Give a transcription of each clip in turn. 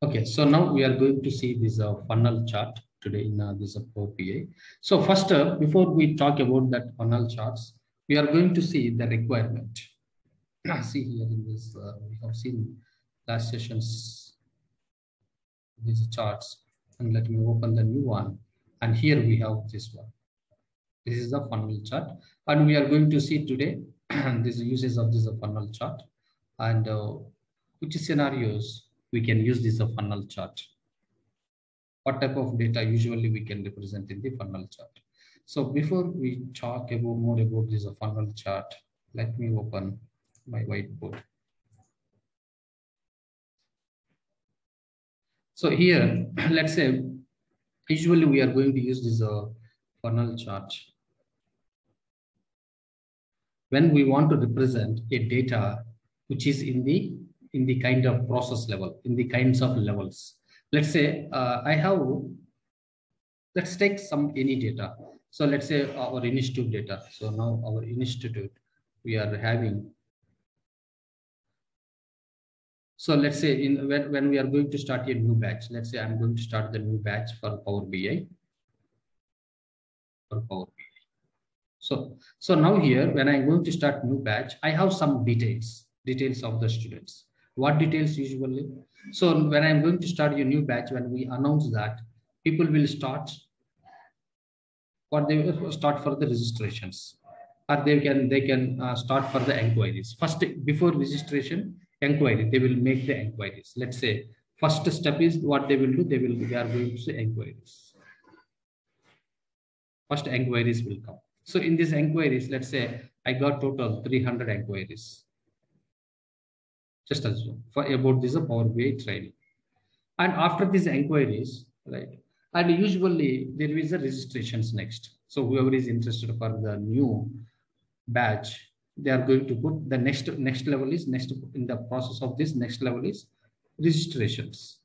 Okay, so now we are going to see this funnel chart today in this Power BI. So first, before we talk about that funnel charts, we are going to see the requirement. See here in this, we have seen last sessions these charts, and let me open the new one. And here we have this one. This is the funnel chart, and we are going to see today these uses of this funnel chart and which scenarios we can use this funnel chart. What type of data usually we can represent in the funnel chart. So before we talk about more about this funnel chart, let me open my whiteboard. So here, let's say, usually we are going to use this funnel chart when we want to represent a data which is in the kind of process level, in the kinds of levels. Let's say let's take any data. So let's say our institute data. So now our institute, we are having. So let's say when we are going to start a new batch, let's say I'm going to start the new batch for Power BI. So now here, when I'm going to start new batch, I have some details of the students. What details usually? So when I'm going to start a new batch, when we announce that, people will start, or they will start for the registrations, or they can start for the inquiries. First, before registration, inquiry, they will make the inquiries. Let's say first step is what they will do. They are going to say inquiries. First inquiries will come. So in these inquiries, let's say I got total 300 inquiries. Just assume for about this Power BI training. And after these inquiries, right? And usually there is a registrations next. So whoever is interested for the new batch, they are going to put the next level is next in the process of this next level is registrations.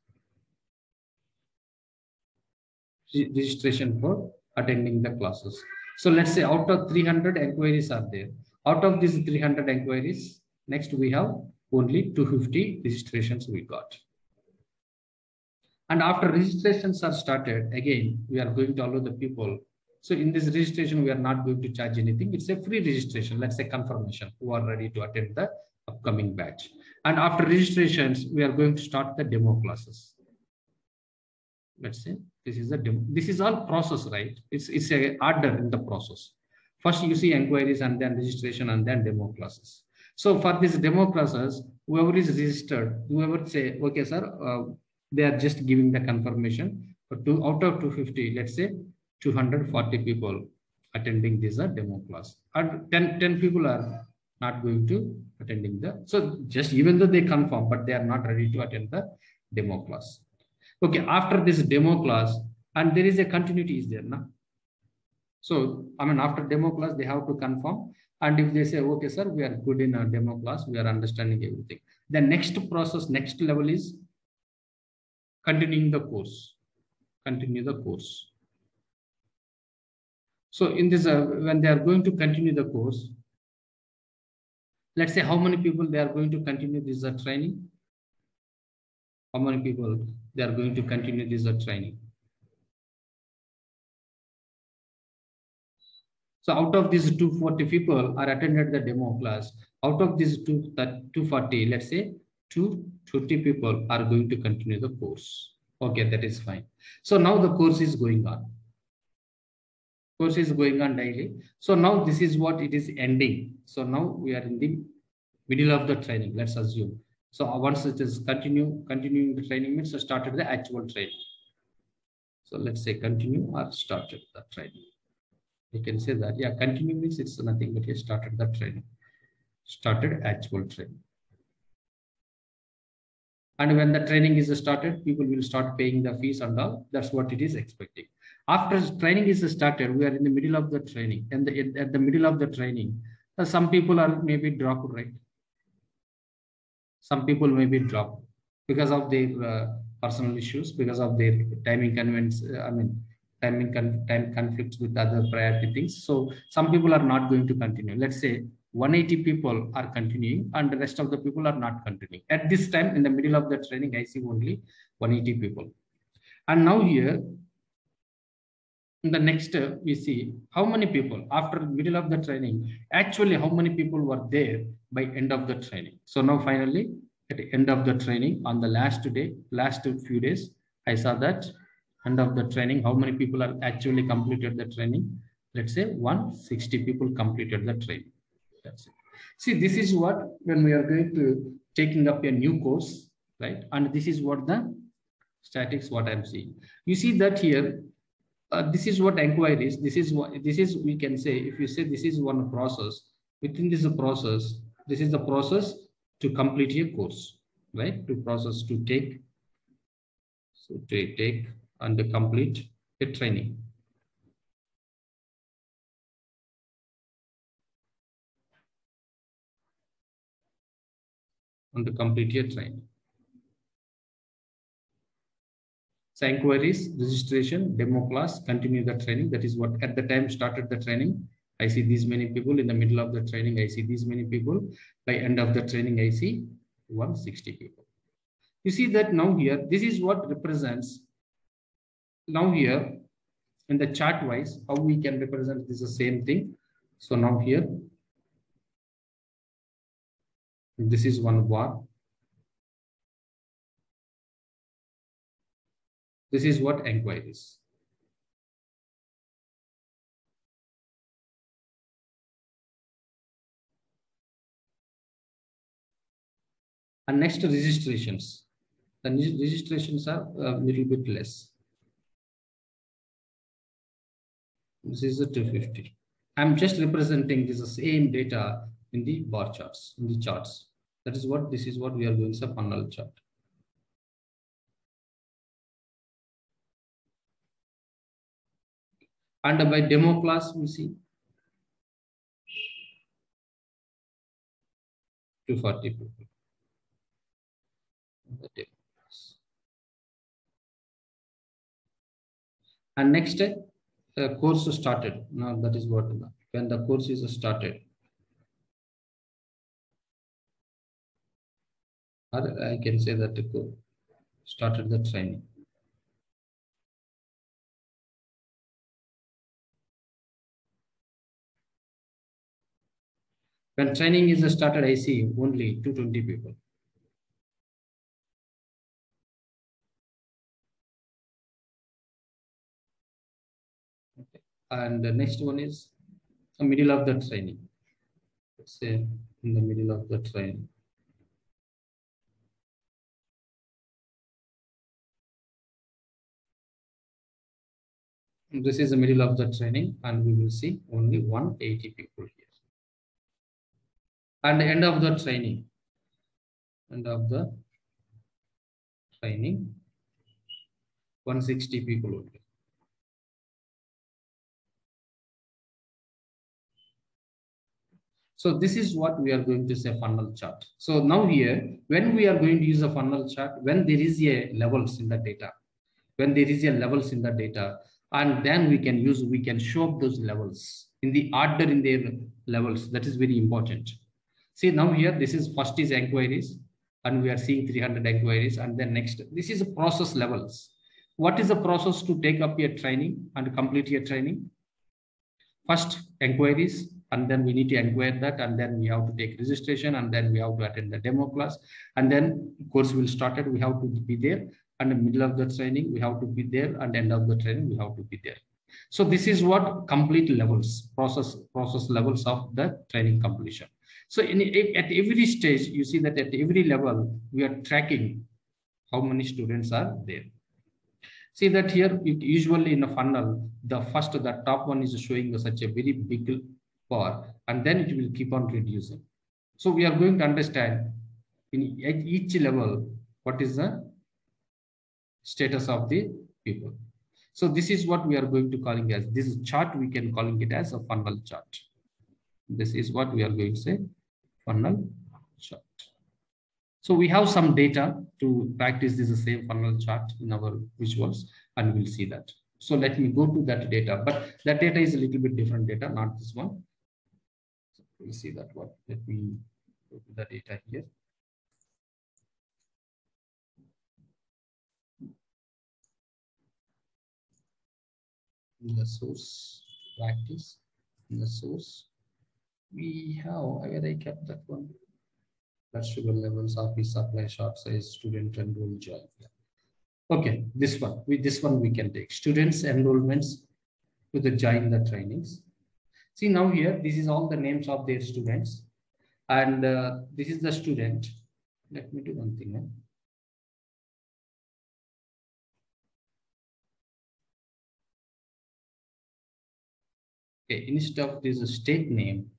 Registration for attending the classes. So let's say out of 300 inquiries are there. Out of these 300 inquiries, next we have only 250 registrations we got. And after registrations are started, again, we are going to allow the people. So in this registration, we are not going to charge anything. It's a free registration. Let's say confirmation who are ready to attend the upcoming batch. And after registrations, we are going to start the demo classes. Let's say this is a demo. This is all process, right? It's a order in the process. First you see inquiries and then registration and then demo classes. So for these demo classes, whoever is registered, whoever say, okay, sir, they are just giving the confirmation. But out of 250, let's say 240 people attending this demo class. And 10 people are not going to attending the. So just even though they confirm, but they are not ready to attend the demo class. Okay, after this demo class, and there is a continuity is there now. So I mean, after demo class, they have to confirm. And if they say, okay, sir, we are good in our demo class, we are understanding everything. The next process, next level is continuing the course. Continue the course. So in this, when they are going to continue the course, let's say how many people they are going to continue this training. How many people they are going to continue this training? So out of these 240 people are attended the demo class. Out of these 240, let's say 220 people are going to continue the course. Okay, that is fine. So now the course is going on. Course is going on daily. So now this is what it is ending. So now we are in the middle of the training. Let's assume. So once it is continuing the training means started the actual training. So let's say continue or started the training. You can say that, yeah, continue means it's nothing but you started the training, started actual training. And when the training is started, people will start paying the fees and all. That's what it is expecting. After training is started, we are in the middle of the training. And at the middle of the training, some people are maybe dropped, right? Some people may be dropped because of their personal issues, because of their timing convenience. Time conflicts with other priority things. So some people are not going to continue. Let's say 180 people are continuing and the rest of the people are not continuing. At this time, in the middle of the training, I see only 180 people. And now here, in the next step, we see how many people after the middle of the training, actually how many people were there by end of the training. So now finally, at the end of the training on the last day, last few days, I saw that end of the training, how many people are actually completed the training. Let's say 160 people completed the training. That's it. See, this is what when we are going to taking up a new course, right? And this is what the statistics what I'm seeing. You see that here, this is what inquiries. This is we can say, if you say this is one process, within this process, this is the process to complete a course, right? To process to take, so to take and to complete a training. And to complete a training. So inquiries, registration, demo class, continue the training. That is what at the time started the training. I see these many people. In the middle of the training, I see these many people. By end of the training, I see 160 people. You see that now here, this is what represents. Now here, in the chart wise, how we can represent this is the same thing. So now here, this is one bar. This is what inquiries. And next registrations. The registrations are a little bit less. This is a 250. I'm just representing this same data in the bar charts, in the charts. That is what this is what we are going to funnel chart. And by demo class, we see 240 people. The demo class. And next, the course started. Now that is what when the course is started. Or I can say that the started the training. When training is started, I see only 220 people. Okay. And the next one is the middle of the training. Let's say in the middle of the training. This is the middle of the training, and we will see only 180 people here. And the end of the training. End of the training, 160 people only. So this is what we are going to say funnel chart. So now here, when we are going to use a funnel chart, when there is a levels in the data, when there is a levels in the data, and then we can show up those levels in the order in their levels. That is very important. See now here, this is first is inquiries, and we are seeing 300 inquiries, and then next, this is a process levels. What is the process to take up your training and complete your training? First, inquiries, and then we need to inquire that, and then we have to take registration, and then we have to attend the demo class, and then course will start it. We have to be there, and in the middle of the training, we have to be there, and end of the training, we have to be there. So this is what complete levels, process levels of the training completion. So at every stage, you see that at every level, we are tracking how many students are there. See that here, it usually in a funnel, the top one is showing such a very big bar, and then it will keep on reducing. So we are going to understand in each level, what is the status of the people. So this is what we are going to calling as this chart. We can calling it as a funnel chart. This is what we are going to say funnel chart. So we have some data to practice this same funnel chart in our visuals, and we'll see that. So let me go to that data, but that data is a little bit different data, not this one. We see that one. Let me go to the data here. In the source practice, in the source, we have where I kept that one. Blood sugar levels, office supply, short size, student enroll join. Yeah. Okay, this one. With this one we can take students enrollments to the join the trainings. See now here, this is all the names of their students, and this is the student. Let me do one thing. Okay, instead of this state name,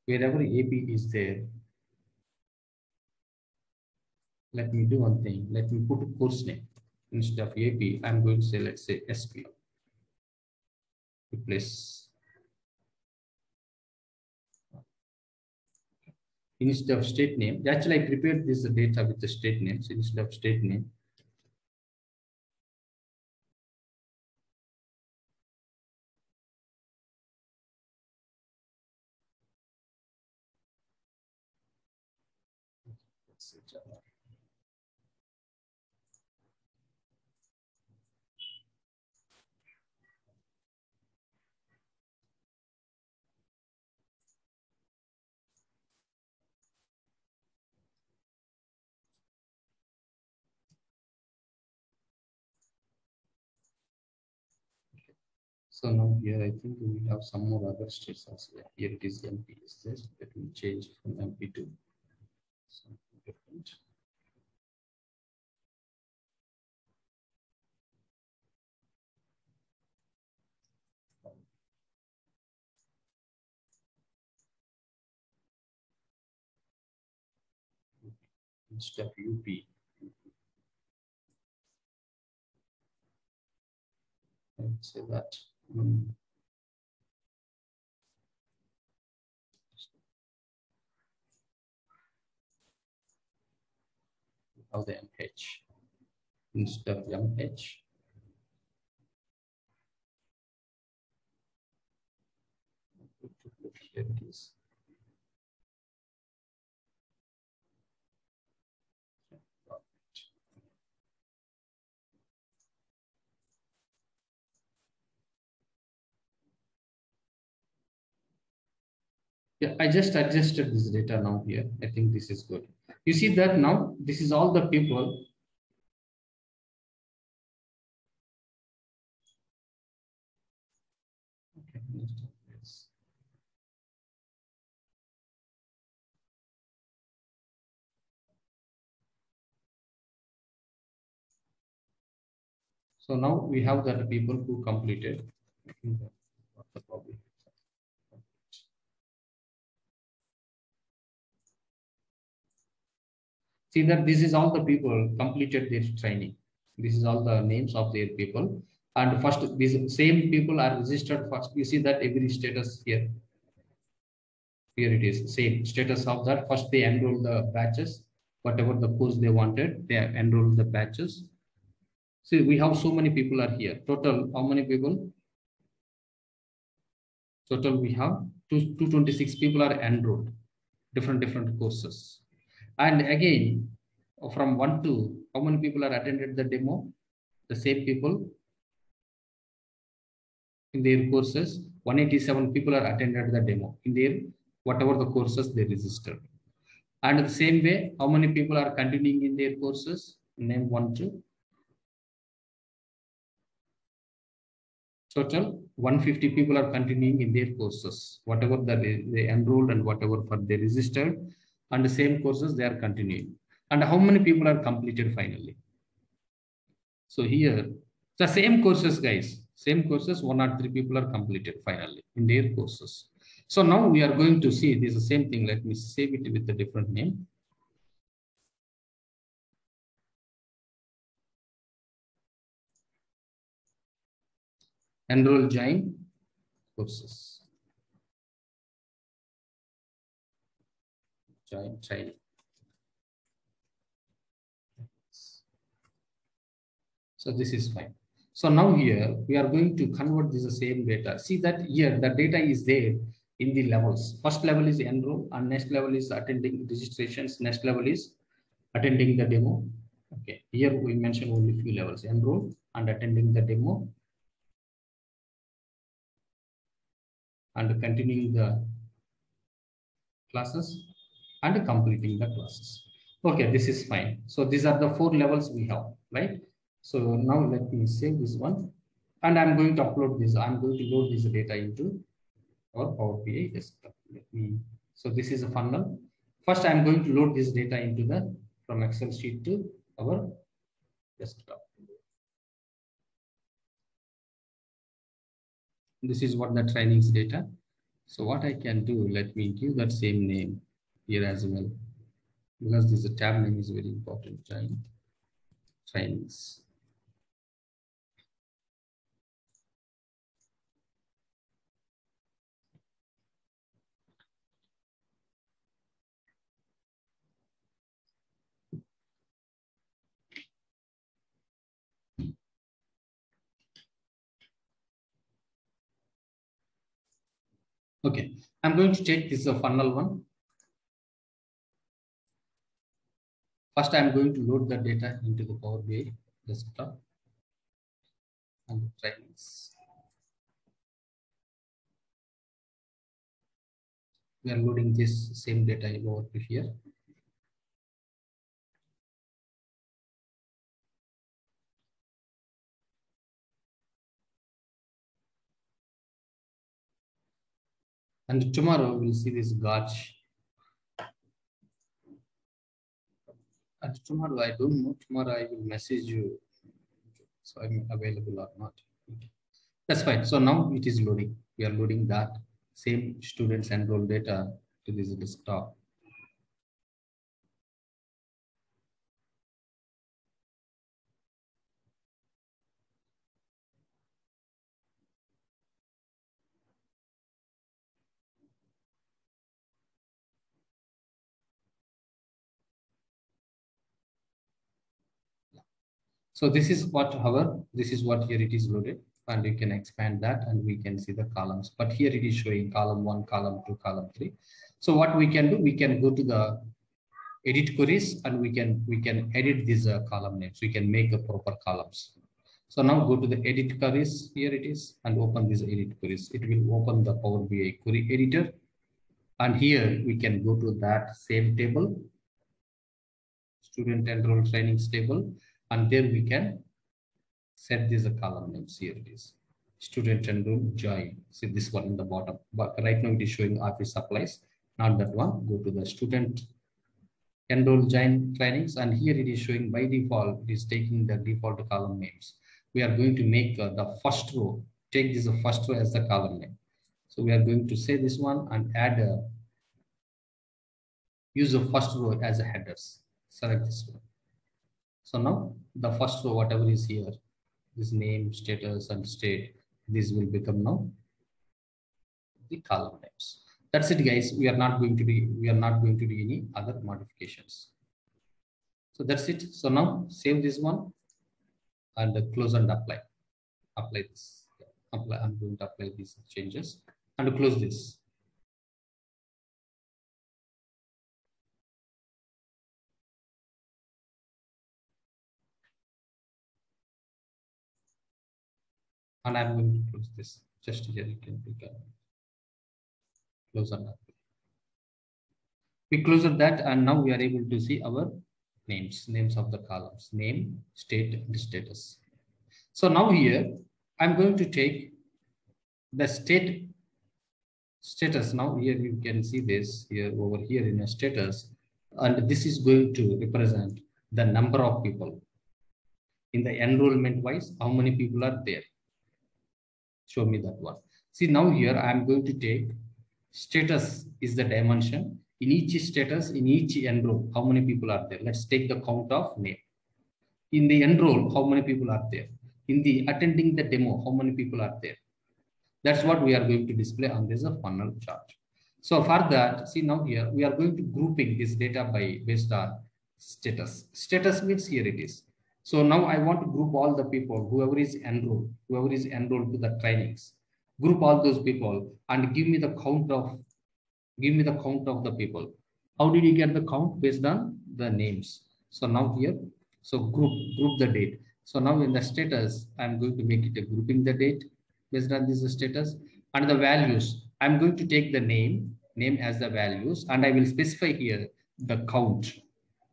wherever AP is there, let me do one thing. Let me put a course name. Instead of AP, I'm going to say, let's say SP. Replace. Instead of state name, actually I prepared this data with the state name. So instead of state name, let's say Java. So now here I think we have some more other states as well. Here it is MP is this. Let me change from MP to something different. Instead of UP. I would say that. Of the MH instead of MH. Here it is. Yeah, I just adjusted this data now here. I think this is good. You see that now this is all the people. Okay, yes. So now we have that people who completed. What's the problem? See that this is all the people completed their training. This is all the names of their people. And first, these same people are registered first. You see that every status here. Here it is, same status of that. First, they enroll the batches, whatever the course they wanted, they enroll the batches. See, we have so many people are here. Total, how many people? Total, we have 226 people are enrolled, different courses. And again, from 1 to, how many people are attended the demo? The same people in their courses. 187 people are attended the demo in their whatever the courses they registered. And the same way, how many people are continuing in their courses? Name 1, 2. Total 150 people are continuing in their courses, whatever that they enrolled and whatever for they registered, and the same courses they are continuing. And how many people are completed finally? So here, the same courses, guys, same courses, 103 people are completed finally in their courses. So now we are going to see this is the same thing. Let me save it with a different name. Enroll join courses. Join training. So this is fine. So now here we are going to convert this same data. See that here the data is there. in the levels. First level is enroll, and next level is attending registrations. Next level is attending the demo. Okay, here we mentioned only few levels: enroll and attending the demo, and continuing the classes, and completing the classes. Okay, this is fine. So these are the 4 levels we have, right? So now let me save this one, and I'm going to upload this. I'm going to load this data into our Power BI desktop. So this is a funnel. First, I'm going to load this data into the from Excel sheet to our desktop. This is what the trainings data. So what I can do, let me give that same name here as well, because this tab name is very important. Trainings. Okay, I'm going to take this funnel one. First, I'm going to load the data into the Power BI desktop and trainings. We are loading this same data over to here. And tomorrow we'll see this gauge. And tomorrow, I don't know. Tomorrow I will message you, so I'm available or not. That's fine. So now it is loading. We are loading that same students enroll data to this desktop. So this is what here it is loaded, and you can expand that and we can see the columns. But here it is showing column 1, column 2, column 3. So what we can do, we can go to the edit queries and we can edit these column names. We can make a proper columns. So now go to the edit queries. Here it is, and open these edit queries. It will open the Power BI query editor, and here we can go to that same table, student enroll trainings table, and there we can set these column names. Here it is, student enroll join. See this one in the bottom, but right now it is showing office supplies, not that one. Go to the student enroll join trainings, and here it is showing by default, it is taking the default column names. We are going to make the first row, take this first row as the column name. So we are going to say this one and add use the first row as a headers. Select this one. So now the first row, whatever is here, this name, status, and state, this will become now the column names. That's it, guys. We are not going to do any other modifications. So that's it. So now save this one and close and apply. Apply this. Apply. I'm going to apply these changes and close this. And I'm going to close this. Just here you can pick up. Close and apply. We closed that, and now we are able to see our names of the columns, name, state, and status. So now here I'm going to take the status. Now here you can see this here over here in a status, and this is going to represent the number of people in the enrollment wise. How many people are there? Show me that one. See now here I am going to take status is the dimension. In each status, in each enroll, how many people are there? Let's take the count of name. In the enroll, how many people are there? In the attending the demo, how many people are there? That's what we are going to display on this funnel chart. So for that, see now here, we are going to grouping this data based on status. Status means here it is. So now I want to group all the people, whoever is enrolled to the trainings. Group all those people and give me the count of the people. How did you get the count? Based on the names. So now here, so group the date. So now in the status, I'm going to make it a grouping the date based on this status, and the values. I'm going to take the name as the values, and I will specify here the count.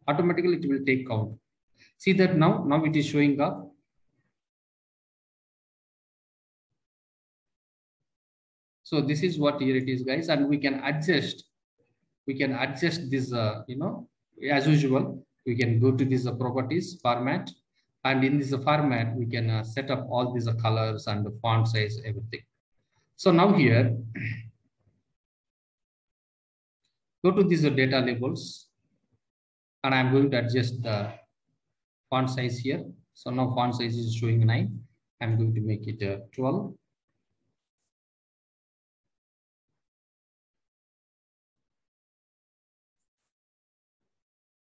Automatically it will take count. See that now it is showing up. So this is what here it is, guys, and we can adjust this, as usual. We can go to this properties format, and in this format, we can set up all these colors and the font size, everything. So now here, go to these data labels, and I'm going to adjust the font size here. So now font size is showing 9. I'm going to make it 12.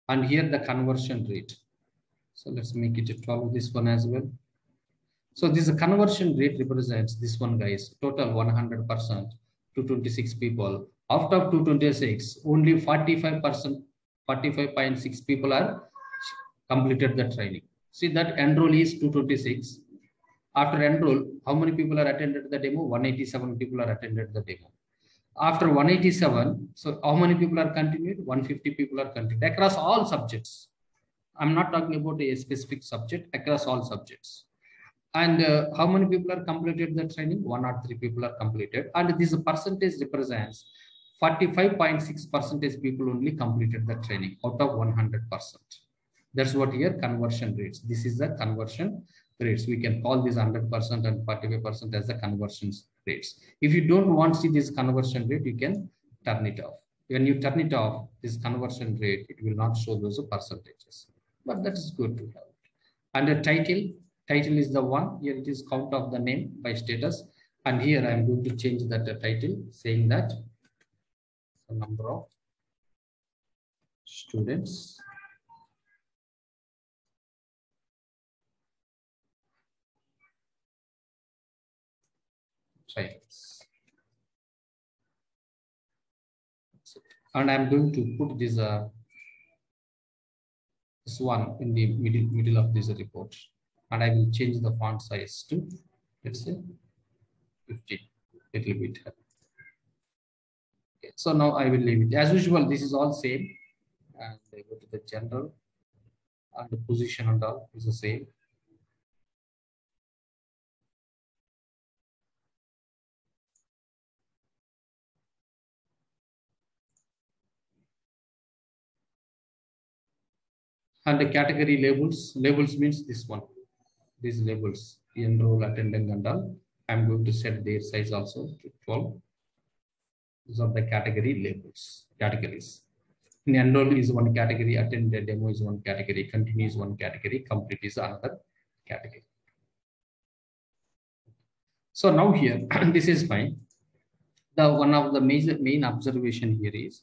And here the conversion rate. So let's make it 12, this one as well. So this conversion rate represents this one, guys, total 100%, 226 people. Out of 226, only 45%, 45.6 people are completed the training. See that enroll is 226. After enroll, how many people are attended the demo? 187 people are attended the demo. After 187, so how many people are continued? 150 people are continued across all subjects. I'm not talking about a specific subject, across all subjects. And how many people are completed the training? 103 people are completed. And this percentage represents 45.6% people only completed the training out of 100%. That's what here conversion rates. This is the conversion rates. We can call this 100% and 45% as the conversion rates. If you don't want to see this conversion rate, you can turn it off. When you turn it off, this conversion rate, it will not show those percentages. But that is good to have. And the title is the one. Here it is count of the name by status. And here I'm going to change that title, saying that the number of students trainings. And I'm going to put this one in the middle of this report, and I will change the font size to, let's say, 15, little bit. Okay, so now I will leave it as usual. This is all same, and I go to the general, and the position and all is the same. And the category labels means this one, these labels, enroll, attending and all. I'm going to set their size also to 12. These are the category labels, categories. In enroll is one category, attend the demo is one category, continue is one category, complete is another category. So now here, this is fine. The one of the main observation here is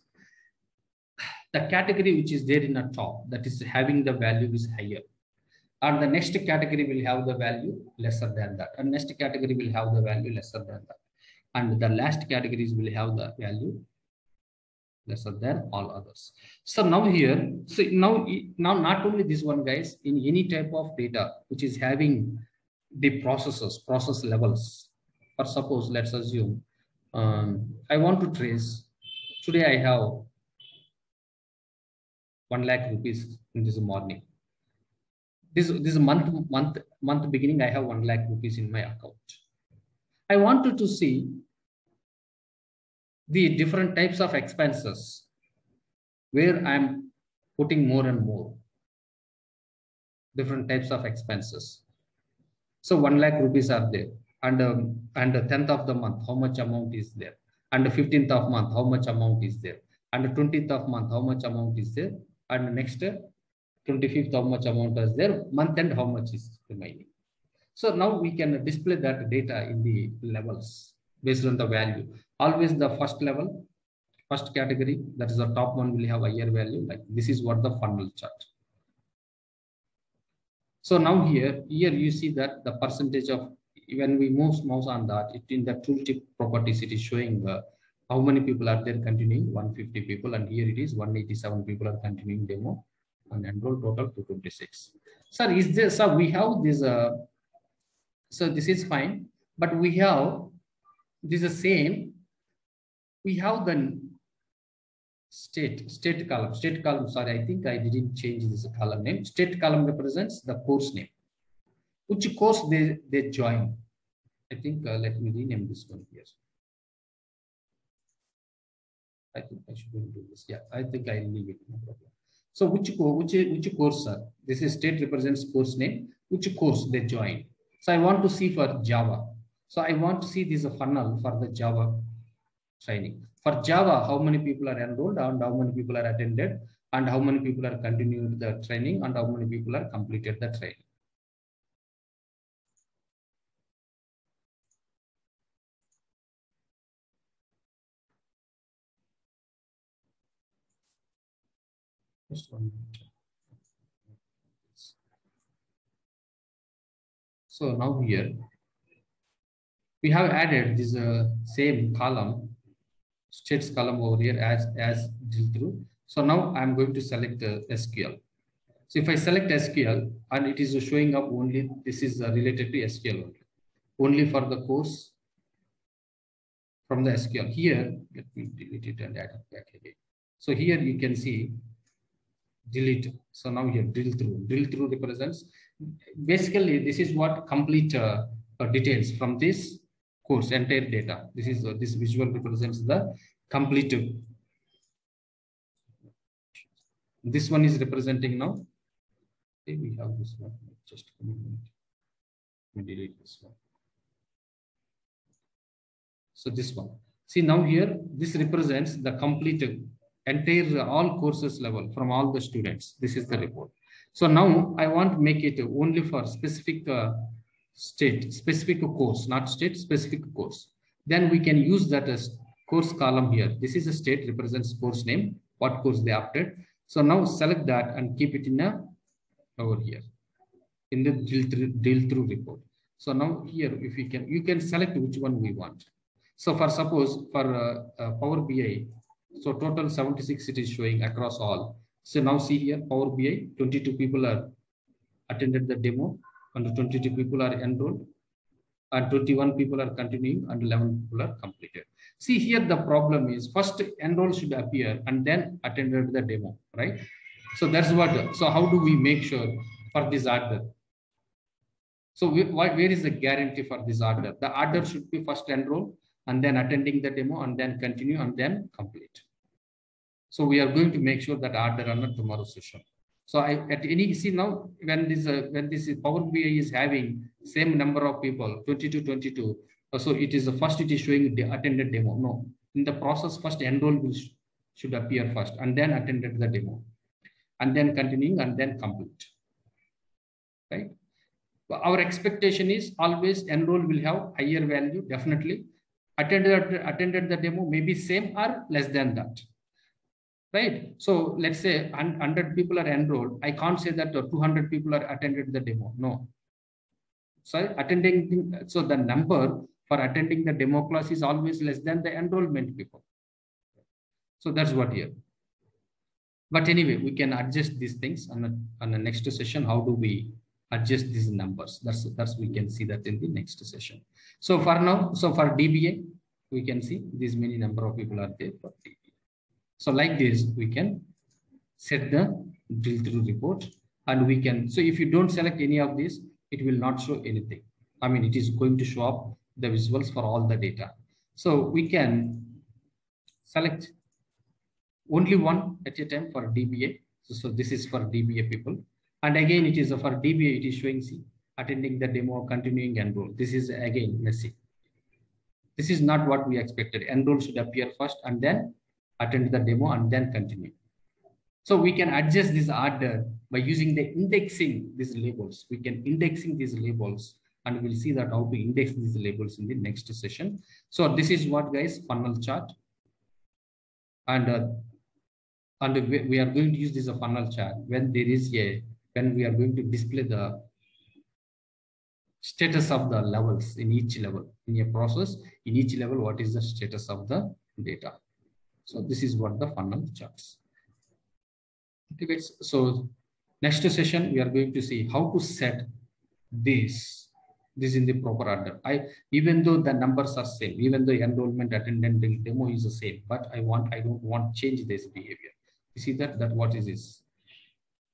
the category which is there in the top, that is having the value is higher, and the next category will have the value lesser than that, and next category will have the value lesser than that, and the last categories will have the value lesser than all others. So now here, so now not only this one, guys, in any type of data which is having the process levels. For suppose, let's assume I want to trace, today I have 1 lakh rupees in this morning. This month beginning, I have 1 lakh rupees in my account. I wanted to see the different types of expenses where I'm putting more and more different types of expenses. So 1 lakh rupees are there, and the 10th of the month, how much amount is there, and the 15th of month, how much amount is there, and the 20th of month, how much amount is there, and next 25th, how much amount is there, month end, how much is remaining. So now we can display that data in the levels based on the value. Always the first level, first category, that is the top one, will have a higher value. Like this is what the funnel chart. So now here you see that the percentage of when we mouse on that, it in the tooltip properties, it is showing how many people are there continuing, 150 people, and here it is 187 people are continuing demo, and enrolled total 226. Sir, is this, sir, we have this, so this is fine, but we have, this is the same, we have the state column, sorry, I think I didn't change this column name. State column represents the course name, which course they join. I think let me rename this one here. I think I shouldn't do this. Yeah, I think I leave it, no problem. So which course, sir? This is state represents course name, which course they join. So I want to see for Java. So I want to see this funnel for the Java training. For Java, how many people are enrolled and how many people are attended and how many people are continued the training and how many people are completed the training. Just 1 minute. So now here we have added this same column, states column over here as drill through. So now I'm going to select SQL. So if I select SQL and it is showing up only, this is related to SQL only for the course from the SQL. Here, let me delete it and add it back again. So here you can see delete. So now here drill through represents, basically this is what complete details from this course, entire data. This is this visual represents the complete. This one is representing now. Okay, we have this one. Just a minute. Let me delete this one. So this one. See now here, this represents the complete entire all courses level from all the students. This is the report. So now I want to make it only for specific state, specific course, not state, specific course. Then we can use that as course column here. This is a state represents course name, what course they opted. So now select that and keep it in a over here in the drill through report. So now here, if we can, you can select which one we want. So for suppose for Power BI, so total 76 it is showing across all. So now see here, Power BI, 22 people are attended the demo and 22 people are enrolled and 21 people are continuing and 11 people are completed. See here, the problem is first enroll should appear and then attended the demo, right? So that's what, so how do we make sure for this order? So where is the guarantee for this order? The order should be first enroll and then attending the demo and then continue and then complete. So we are going to make sure that order on tomorrow's session. So at any, see now when this Power BI is having same number of people, 22, so it is the first it is showing the attended demo. No, in the process first enroll should appear first and then attended the demo and then continuing and then complete, right? Our expectation is always enroll will have higher value, definitely. Attended the demo maybe same or less than that, right? So let's say 100 people are enrolled. I can't say that 200 people are attended the demo. No. So so the number for attending the demo class is always less than the enrollment people. So that's what here. But anyway, we can adjust these things on the next session. How do we adjust these numbers? That's we can see that in the next session. So for now, so for DBA, we can see this many number of people are there for DBA. So like this, we can set the drill through report and we can, so if you don't select any of these, it will not show anything. I mean, it is going to show up the visuals for all the data. So we can select only one at a time for DBA. So this is for DBA people. And again, it is for DBA, it is showing, see, attending the demo, continuing enroll. This is again messy. This is not what we expected. Enroll should appear first and then attend the demo and then continue. So we can adjust this order by using the indexing these labels. We can indexing these labels and we'll see that how to index these labels in the next session. So this is what, guys, funnel chart. And we are going to use this funnel chart when there is when we are going to display the status of the levels in each level. In a process, in each level, what is the status of the data? So this is what the funnel charts. Okay, guys. So next session, we are going to see how to set this in the proper order. Even though the numbers are same, even though enrollment, attendance, demo is the same, but I don't want change this behavior. You see that what is this?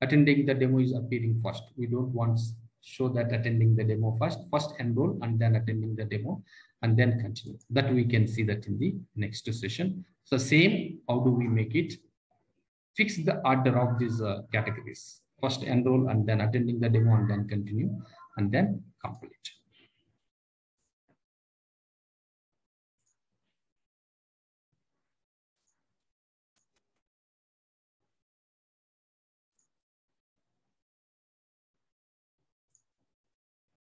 Attending the demo is appearing first. We don't want show that attending the demo first enroll and then attending the demo and then continue. That we can see that in the next session. So same, how do we make it? Fix the order of these categories. First enroll and then attending the demo and then continue and then complete.